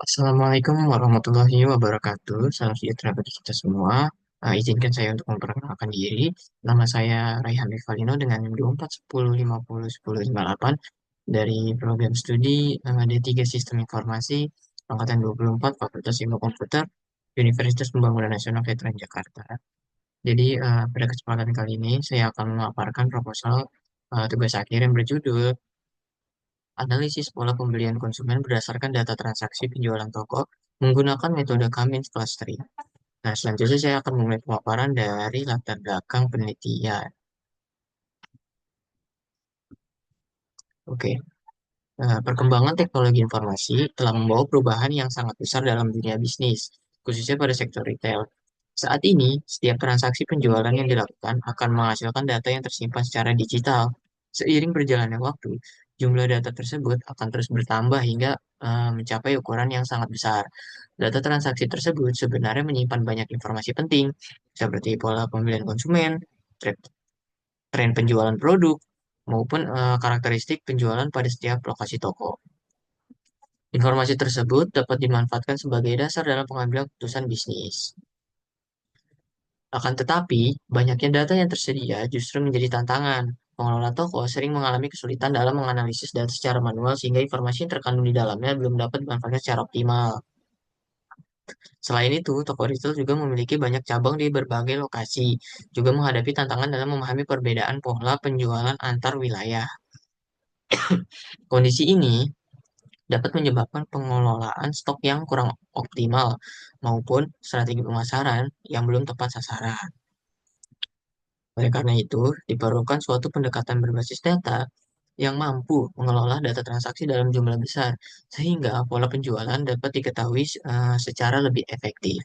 Assalamualaikum warahmatullahi wabarakatuh. Salam sejahtera bagi kita semua. Izinkan saya untuk memperkenalkan diri. Nama saya Raihan Rivalino dengan 2410501058 dari program studi D3 Sistem Informasi Angkatan 24 Fakultas Ilmu Komputer Universitas Pembangunan Nasional Veteran Jakarta. Jadi pada kesempatan kali ini saya akan memaparkan proposal tugas akhir yang berjudul Analisis pola pembelian konsumen berdasarkan data transaksi penjualan toko menggunakan metode Cummins clustering. Nah, selanjutnya saya akan memulai pemaparan dari latar belakang penelitian. Oke, perkembangan teknologi informasi telah membawa perubahan yang sangat besar dalam dunia bisnis, khususnya pada sektor retail. Saat ini, setiap transaksi penjualan yang dilakukan akan menghasilkan data yang tersimpan secara digital. Seiring berjalannya waktu, jumlah data tersebut akan terus bertambah hingga mencapai ukuran yang sangat besar. Data transaksi tersebut sebenarnya menyimpan banyak informasi penting, seperti pola pembelian konsumen, tren tren penjualan produk, maupun karakteristik penjualan pada setiap lokasi toko. Informasi tersebut dapat dimanfaatkan sebagai dasar dalam pengambilan keputusan bisnis. Akan tetapi, banyaknya data yang tersedia justru menjadi tantangan. Pengelola toko sering mengalami kesulitan dalam menganalisis data secara manual sehingga informasi yang terkandung di dalamnya belum dapat dimanfaatkan secara optimal. Selain itu, toko retail juga memiliki banyak cabang di berbagai lokasi, juga menghadapi tantangan dalam memahami perbedaan pola penjualan antar wilayah. Kondisi ini dapat menyebabkan pengelolaan stok yang kurang optimal maupun strategi pemasaran yang belum tepat sasaran. Oleh karena itu, diperlukan suatu pendekatan berbasis data yang mampu mengelola data transaksi dalam jumlah besar, sehingga pola penjualan dapat diketahui secara lebih efektif.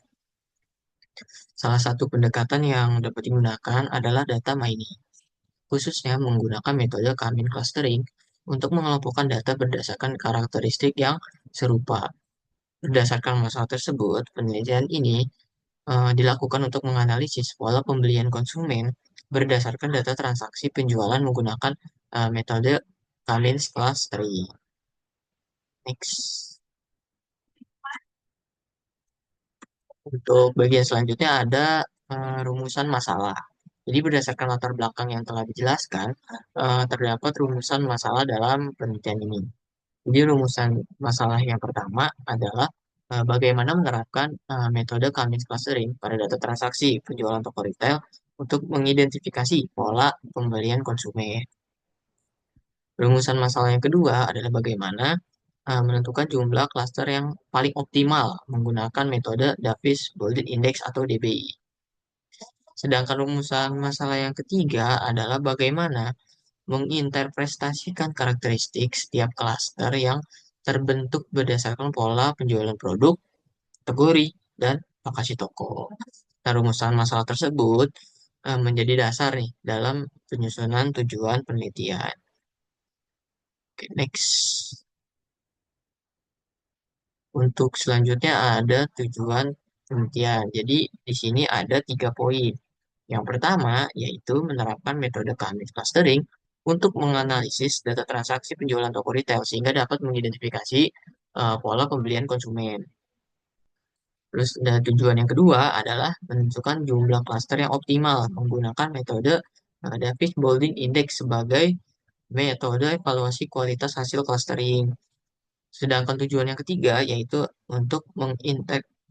Salah satu pendekatan yang dapat digunakan adalah data mining, khususnya menggunakan metode Kalman clustering untuk mengelompokkan data berdasarkan karakteristik yang serupa. Berdasarkan masalah tersebut, penelitian ini dilakukan untuk menganalisis pola pembelian konsumen berdasarkan data transaksi penjualan menggunakan metode Cummins clustering. Next. Untuk bagian selanjutnya ada rumusan masalah. Jadi berdasarkan latar belakang yang telah dijelaskan, terdapat rumusan masalah dalam penelitian ini. Jadi rumusan masalah yang pertama adalah bagaimana menerapkan metode Cummins clustering pada data transaksi penjualan toko retail untuk mengidentifikasi pola pembelian konsumen. Rumusan masalah yang kedua adalah bagaimana menentukan jumlah klaster yang paling optimal menggunakan metode Davis-Bouldin Index atau DBI. Sedangkan rumusan masalah yang ketiga adalah bagaimana menginterpretasikan karakteristik setiap klaster yang terbentuk berdasarkan pola penjualan produk, kategori, dan lokasi toko. Nah, rumusan masalah tersebut menjadi dasar nih dalam penyusunan tujuan penelitian. Oke, next. Untuk selanjutnya ada tujuan penelitian. Jadi di sini ada 3 poin. Yang pertama yaitu menerapkan metode Cummins clustering untuk menganalisis data transaksi penjualan toko retail sehingga dapat mengidentifikasi pola pembelian konsumen. Terus tujuan yang kedua adalah menentukan jumlah klaster yang optimal menggunakan metode Davis-Bouldin Index sebagai metode evaluasi kualitas hasil clustering. Sedangkan tujuan yang ketiga yaitu untuk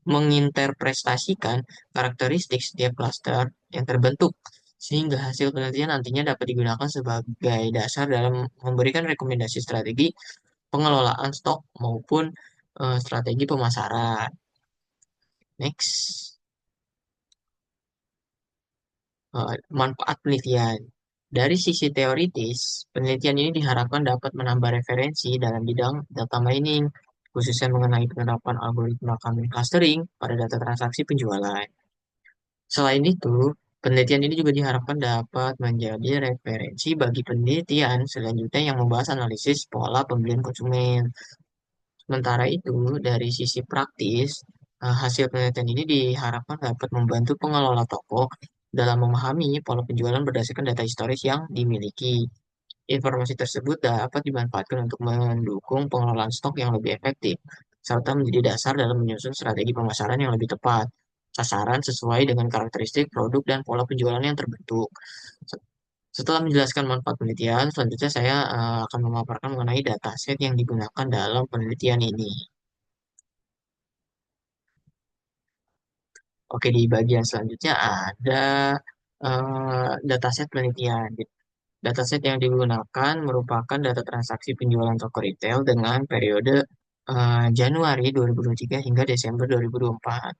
menginterpretasikan karakteristik setiap klaster yang terbentuk sehingga hasil penelitian nantinya dapat digunakan sebagai dasar dalam memberikan rekomendasi strategi pengelolaan stok maupun strategi pemasaran. Next, manfaat penelitian. Dari sisi teoritis, penelitian ini diharapkan dapat menambah referensi dalam bidang data mining, khususnya mengenai penerapan algoritma Kalman clustering pada data transaksi penjualan. Selain itu, penelitian ini juga diharapkan dapat menjadi referensi bagi penelitian selanjutnya yang membahas analisis pola pembelian konsumen. Sementara itu, dari sisi praktis, hasil penelitian ini diharapkan dapat membantu pengelola toko dalam memahami pola penjualan berdasarkan data historis yang dimiliki. Informasi tersebut dapat dimanfaatkan untuk mendukung pengelolaan stok yang lebih efektif, serta menjadi dasar dalam menyusun strategi pemasaran yang lebih tepat. Sasaran sesuai dengan karakteristik produk dan pola penjualan yang terbentuk. Setelah menjelaskan manfaat penelitian, selanjutnya saya akan memaparkan mengenai dataset yang digunakan dalam penelitian ini. Oke, di bagian selanjutnya ada dataset penelitian. Dataset yang digunakan merupakan data transaksi penjualan toko retail dengan periode Januari 2023 hingga Desember 2024.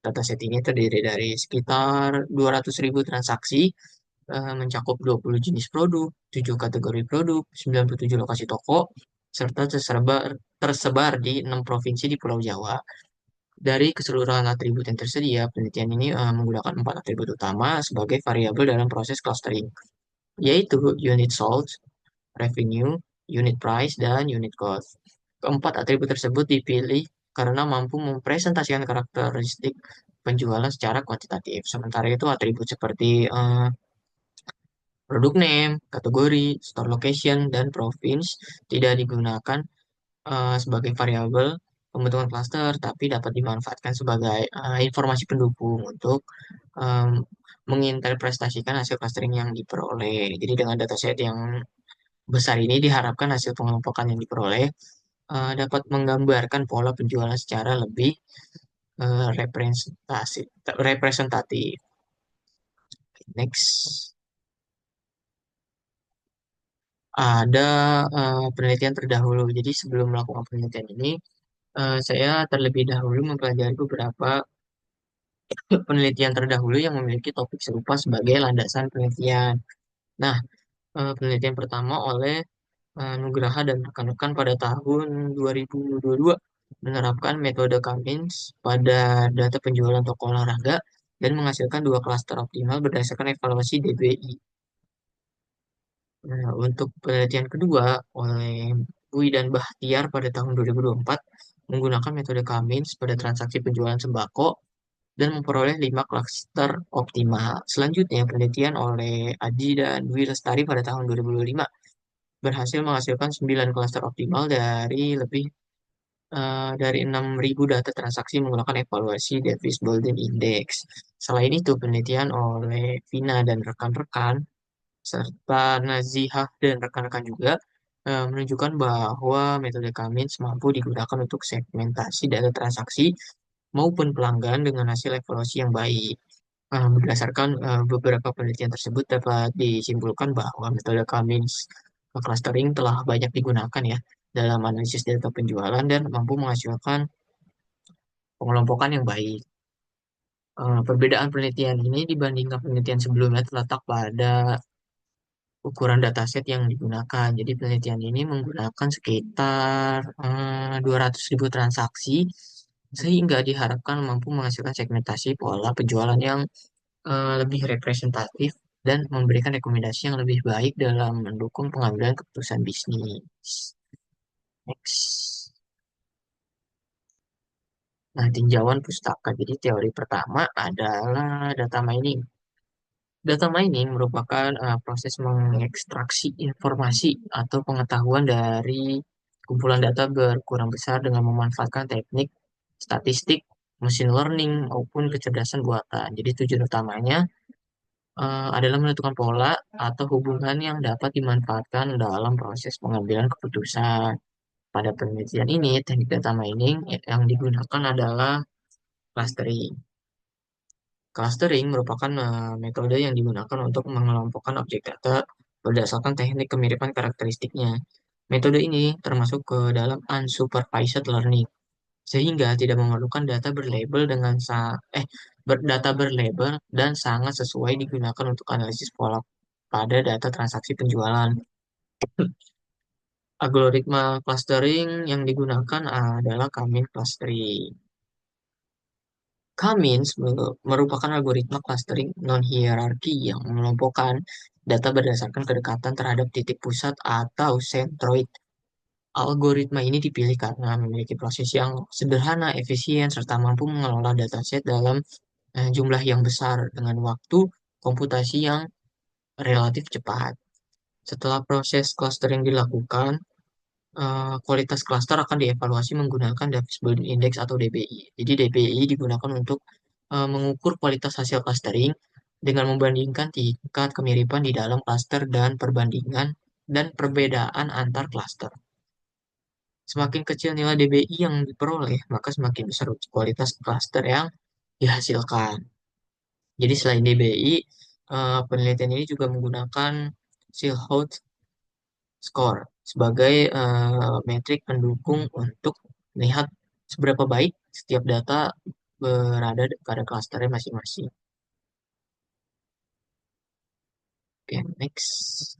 Dataset ini terdiri dari sekitar 200.000 transaksi, mencakup 20 jenis produk, 7 kategori produk, 97 lokasi toko, serta tersebar di 6 provinsi di Pulau Jawa. Dari keseluruhan atribut yang tersedia, penelitian ini menggunakan 4 atribut utama sebagai variabel dalam proses clustering, yaitu unit sold, revenue, unit price, dan unit cost. Keempat atribut tersebut dipilih karena mampu mempresentasikan karakteristik penjualan secara kuantitatif. Sementara itu atribut seperti produk name, kategori, store location, dan province tidak digunakan sebagai variabel pembentukan cluster, tapi dapat dimanfaatkan sebagai informasi pendukung untuk em, menginterpretasikan hasil clustering yang diperoleh. Jadi dengan dataset yang besar ini diharapkan hasil pengelompokan yang diperoleh dapat menggambarkan pola penjualan secara lebih representatif. Next, ada penelitian terdahulu. Jadi sebelum melakukan penelitian ini, saya terlebih dahulu mempelajari beberapa penelitian terdahulu yang memiliki topik serupa sebagai landasan penelitian. Nah, penelitian pertama oleh Nugraha dan rekan-rekan pada tahun 2022 menerapkan metode Cummins pada data penjualan toko olahraga dan menghasilkan dua klaster optimal berdasarkan evaluasi DBI. Nah, untuk penelitian kedua oleh Bui dan Bahtiar pada tahun 2024 menggunakan metode Cummins pada transaksi penjualan sembako dan memperoleh 5 klaster optimal. Selanjutnya, penelitian oleh Aji dan Dwi Lestari pada tahun 2025 berhasil menghasilkan 9 klaster optimal dari 6.000 data transaksi menggunakan evaluasi Davis Baldwin Index. Selain itu, penelitian oleh Vina dan rekan-rekan serta Nazihah dan rekan-rekan juga menunjukkan bahwa metode Cummins mampu digunakan untuk segmentasi data transaksi maupun pelanggan dengan hasil evaluasi yang baik. Berdasarkan beberapa penelitian tersebut dapat disimpulkan bahwa metode Cummins clustering telah banyak digunakan ya dalam analisis data penjualan dan mampu menghasilkan pengelompokan yang baik. Perbedaan penelitian ini dibandingkan penelitian sebelumnya terletak pada ukuran dataset yang digunakan. Jadi penelitian ini menggunakan sekitar 200.000 transaksi sehingga diharapkan mampu menghasilkan segmentasi pola penjualan yang lebih representatif dan memberikan rekomendasi yang lebih baik dalam mendukung pengambilan keputusan bisnis. Next. Nah, tinjauan pustaka. Jadi teori pertama adalah data mining. Data mining merupakan proses mengekstraksi informasi atau pengetahuan dari kumpulan data berkurang besar dengan memanfaatkan teknik statistik, machine learning, maupun kecerdasan buatan. Jadi tujuan utamanya adalah menentukan pola atau hubungan yang dapat dimanfaatkan dalam proses pengambilan keputusan. Pada penelitian ini, teknik data mining yang digunakan adalah clustering. Clustering merupakan metode yang digunakan untuk mengelompokkan objek data berdasarkan teknik kemiripan karakteristiknya. Metode ini termasuk ke dalam unsupervised learning, sehingga tidak memerlukan data berlabel dan sangat sesuai digunakan untuk analisis pola pada data transaksi penjualan. Algoritma clustering yang digunakan adalah K-means clustering. K-means merupakan algoritma clustering non-hierarki yang mengelompokkan data berdasarkan kedekatan terhadap titik pusat atau centroid. Algoritma ini dipilih karena memiliki proses yang sederhana, efisien, serta mampu mengelola dataset dalam jumlah yang besar dengan waktu komputasi yang relatif cepat. Setelah proses clustering dilakukan, kualitas klaster akan dievaluasi menggunakan Davis Baldwin Index atau DBI. Jadi DBI digunakan untuk mengukur kualitas hasil clustering dengan membandingkan tingkat kemiripan di dalam klaster dan perbandingan dan perbedaan antar klaster. Semakin kecil nilai DBI yang diperoleh, maka semakin besar kualitas klaster yang dihasilkan. Jadi selain DBI, penelitian ini juga menggunakan Silhouette Score sebagai metrik pendukung untuk melihat seberapa baik setiap data berada pada klasternya masing-masing. Oke, next.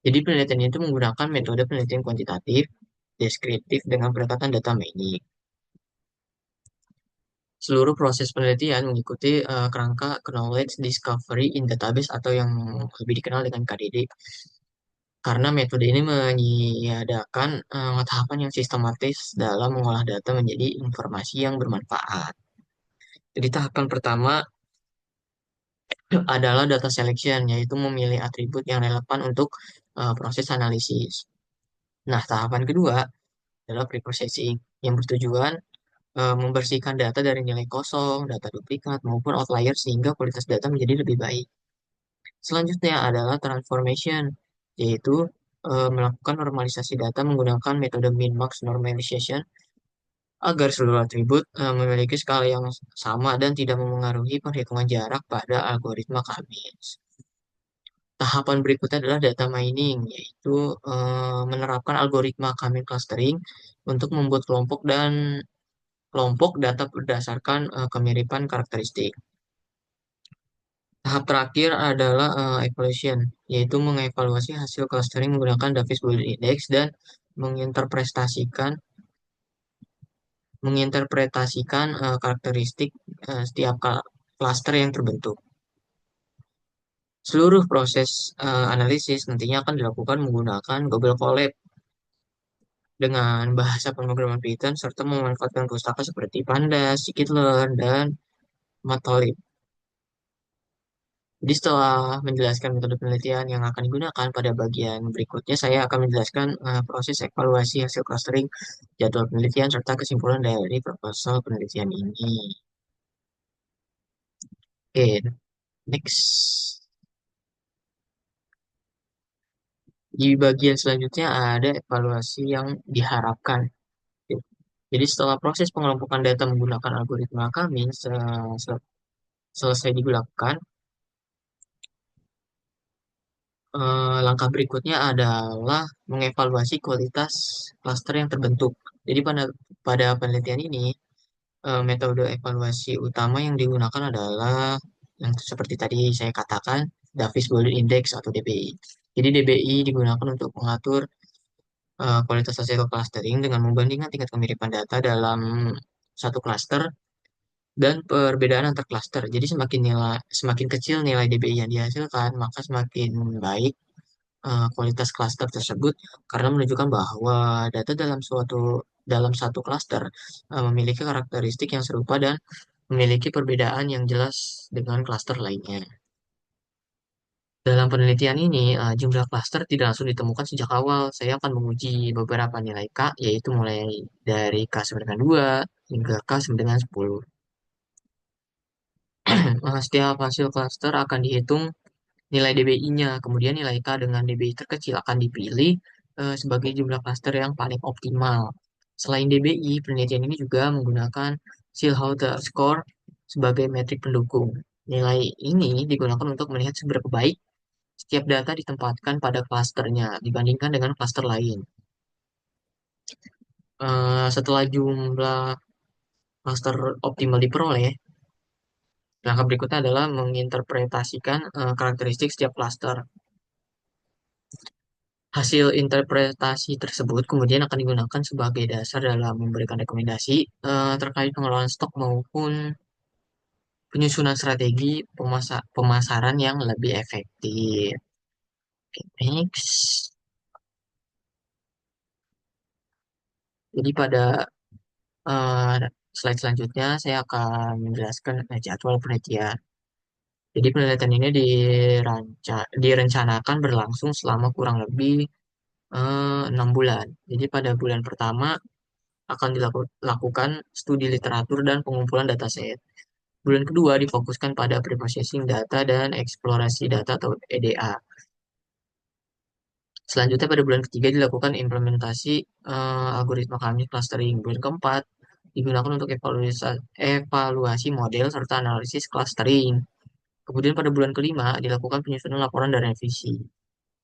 Jadi penelitian itu menggunakan metode penelitian kuantitatif, deskriptif dengan pendekatan data mining. Seluruh proses penelitian mengikuti kerangka Knowledge Discovery in Database atau yang lebih dikenal dengan KDD. Karena metode ini menyiadakan tahapan yang sistematis dalam mengolah data menjadi informasi yang bermanfaat. Jadi tahapan pertama adalah data selection, yaitu memilih atribut yang relevan untuk proses analisis. Nah, tahapan kedua adalah preprocessing, yang bertujuan membersihkan data dari nilai kosong, data duplikat, maupun outlier sehingga kualitas data menjadi lebih baik. Selanjutnya adalah transformation, yaitu melakukan normalisasi data menggunakan metode min-max normalization agar seluruh atribut memiliki skala yang sama dan tidak memengaruhi perhitungan jarak pada algoritma kami. Tahapan berikutnya adalah data mining, yaitu menerapkan algoritma kami clustering untuk membuat kelompok data berdasarkan kemiripan karakteristik. Tahap terakhir adalah evaluation, yaitu mengevaluasi hasil clustering menggunakan Davis Boolean Index dan menginterpretasikan menginterpretasikan karakteristik setiap cluster yang terbentuk. Seluruh proses analisis nantinya akan dilakukan menggunakan Google Colab dengan bahasa pemrograman Python serta memanfaatkan pustaka seperti Pandas, Scikit-learn, dan Matplotlib. Jadi setelah menjelaskan metode penelitian yang akan digunakan pada bagian berikutnya, saya akan menjelaskan proses evaluasi hasil clustering, jadwal penelitian, serta kesimpulan dari proposal penelitian ini. Oke, next. Di bagian selanjutnya ada evaluasi yang diharapkan. Jadi setelah proses pengelompokan data menggunakan algoritma kami selesai dilakukan, langkah berikutnya adalah mengevaluasi kualitas cluster yang terbentuk. Jadi pada penelitian ini, metode evaluasi utama yang digunakan adalah yang seperti tadi saya katakan, Davis Boolean Index atau DBI. Jadi DBI digunakan untuk mengatur kualitas hasil clustering dengan membandingkan tingkat kemiripan data dalam satu cluster dan perbedaan antar cluster. Jadi semakin kecil nilai DBI yang dihasilkan, maka semakin baik kualitas cluster tersebut karena menunjukkan bahwa data dalam satu cluster memiliki karakteristik yang serupa dan memiliki perbedaan yang jelas dengan cluster lainnya. Dalam penelitian ini, jumlah cluster tidak langsung ditemukan sejak awal. Saya akan menguji beberapa nilai K, yaitu mulai dari K sama dengan 2 hingga K sama dengan 10. Setiap hasil cluster akan dihitung nilai DBI-nya, kemudian nilai K dengan DBI terkecil akan dipilih sebagai jumlah cluster yang paling optimal. Selain DBI, penelitian ini juga menggunakan Silhouette Score sebagai metrik pendukung. Nilai ini digunakan untuk melihat seberapa baik setiap data ditempatkan pada klasternya dibandingkan dengan klaster lain. Setelah jumlah klaster optimal diperoleh, langkah berikutnya adalah menginterpretasikan karakteristik setiap klaster. Hasil interpretasi tersebut kemudian akan digunakan sebagai dasar dalam memberikan rekomendasi terkait pengelolaan stok maupun penyusunan strategi pemasaran yang lebih efektif. Next. Jadi pada eh, slide selanjutnya saya akan menjelaskan jadwal penelitian. Jadi penelitian ini direncanakan berlangsung selama kurang lebih 6 bulan. Jadi pada bulan pertama akan dilakukan studi literatur dan pengumpulan dataset. Bulan kedua difokuskan pada preprocessing data dan eksplorasi data atau EDA. Selanjutnya pada bulan ketiga dilakukan implementasi algoritma kami clustering. Bulan keempat digunakan untuk evaluasi model serta analisis clustering. Kemudian pada bulan kelima dilakukan penyusunan laporan dan revisi.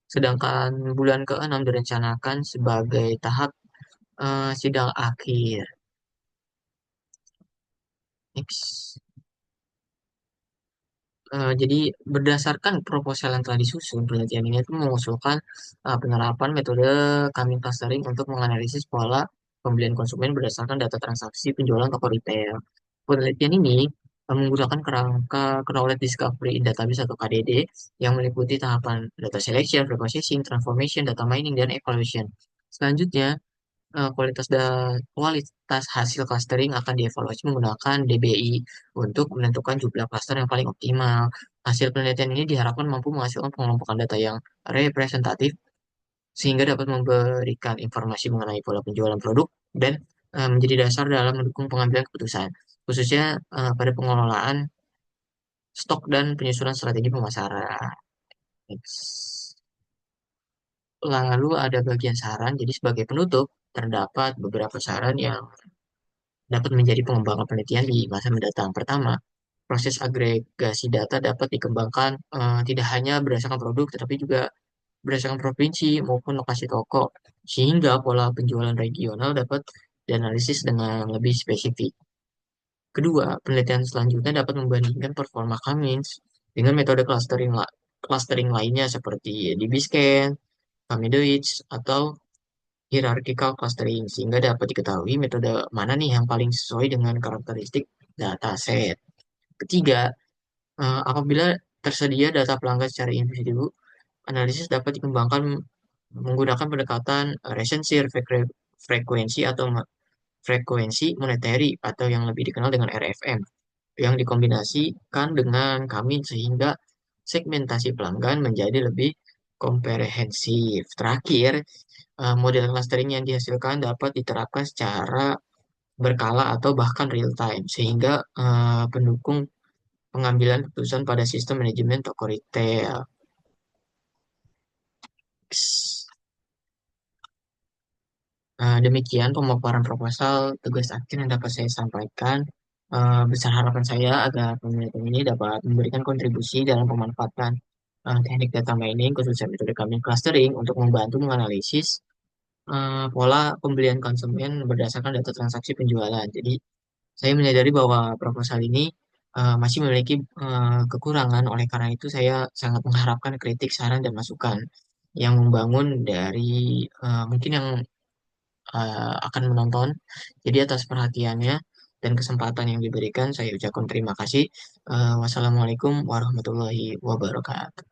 Sedangkan bulan keenam direncanakan sebagai tahap sidang akhir. Next. Jadi berdasarkan proposal yang telah disusun, penelitian ini itu mengusulkan penerapan metode coming clustering untuk menganalisis pola pembelian konsumen berdasarkan data transaksi penjualan toko retail. Penelitian ini menggunakan kerangka Knowledge Discovery in Database atau KDD yang meliputi tahapan data selection, preprocessing, transformation, data mining, dan evaluation. Selanjutnya, kualitas hasil clustering akan dievaluasi menggunakan DBI untuk menentukan jumlah cluster yang paling optimal. Hasil penelitian ini diharapkan mampu menghasilkan pengelompokan data yang representatif sehingga dapat memberikan informasi mengenai pola penjualan produk dan menjadi dasar dalam mendukung pengambilan keputusan, khususnya pada pengelolaan stok dan penyusunan strategi pemasaran. Lalu ada bagian saran, jadi sebagai penutup, terdapat beberapa saran yang dapat menjadi pengembangan penelitian di masa mendatang. Pertama, proses agregasi data dapat dikembangkan tidak hanya berdasarkan produk, tetapi juga berdasarkan provinsi maupun lokasi toko, sehingga pola penjualan regional dapat dianalisis dengan lebih spesifik. Kedua, penelitian selanjutnya dapat membandingkan performa Cummins dengan metode clustering lainnya seperti DB-Scan, Camedoids, atau hierarchical clustering sehingga dapat diketahui metode mana nih yang paling sesuai dengan karakteristik dataset. Ketiga, apabila tersedia data pelanggan secara individu, analisis dapat dikembangkan menggunakan pendekatan recency frekuensi atau frekuensi monetary atau yang lebih dikenal dengan RFM yang dikombinasikan dengan kami sehingga segmentasi pelanggan menjadi lebih komprehensif. Terakhir, model clustering yang dihasilkan dapat diterapkan secara berkala atau bahkan real time sehingga pendukung pengambilan keputusan pada sistem manajemen toko retail. Demikian pemaparan proposal tugas akhir yang dapat saya sampaikan. Besar harapan saya agar penelitian ini dapat memberikan kontribusi dalam pemanfaatan teknik data mining khususnya metode coming clustering untuk membantu menganalisis pola pembelian konsumen berdasarkan data transaksi penjualan. Jadi, saya menyadari bahwa proposal ini masih memiliki kekurangan, oleh karena itu saya sangat mengharapkan kritik, saran, dan masukan yang membangun dari mungkin yang akan menonton. Jadi atas perhatiannya dan kesempatan yang diberikan, saya ucapkan terima kasih. Wassalamualaikum warahmatullahi wabarakatuh.